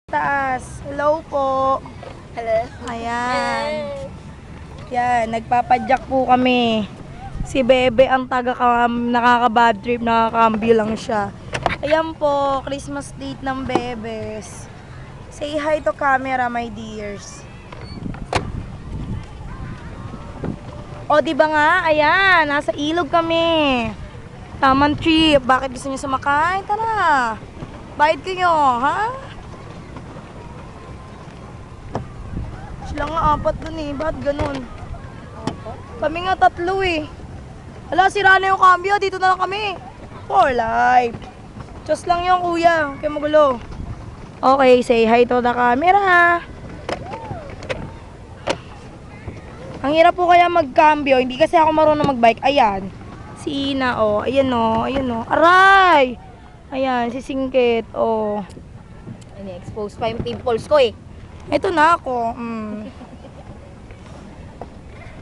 Taas. Hello po. Hello. Ayan. Yan, nagpapadyak po kami. Si Bebe ang nakaka-bad trip, nakakambyo lang siya. Ayan po, Christmas date ng Bebes. Say hi to camera, my dears. O, di ba nga? Ayan, nasa ilog kami. Tamang trip. Bakit gusto niyo sumakay? Tara. Bayad kayo, ha? Sila nga apat dun eh. Ba't ganun? Kami nga tatlo eh. Ala, sira na yung cambio. Dito na lang kami. For life. Just lang yung kuya. Kaya magulo. Okay, say hi to the camera. Ang hirap po kaya mag-cambio. Hindi kasi ako marunong mag-bike. Ayan. Si Ina, oh. Ayan, oh. Ayan, oh. Aray! Ayan, si Singkit, oh. Ini-expose pa yung pimples ko eh. Ito na ako.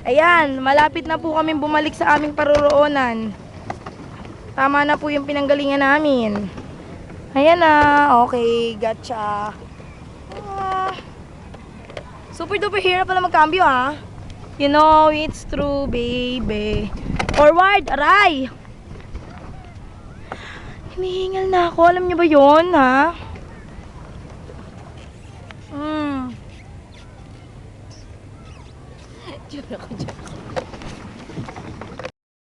Ayan, malapit na po kami bumalik sa aming paroroonan. Tama na po yung pinanggalingan namin. Ayan na. Okay, gotcha. Super duper hirap pala magkambyo, ha? You know, it's true, baby. Forward, aray! Hinihingal na ako. Alam niyo ba yun, ha? Joke ako, joke.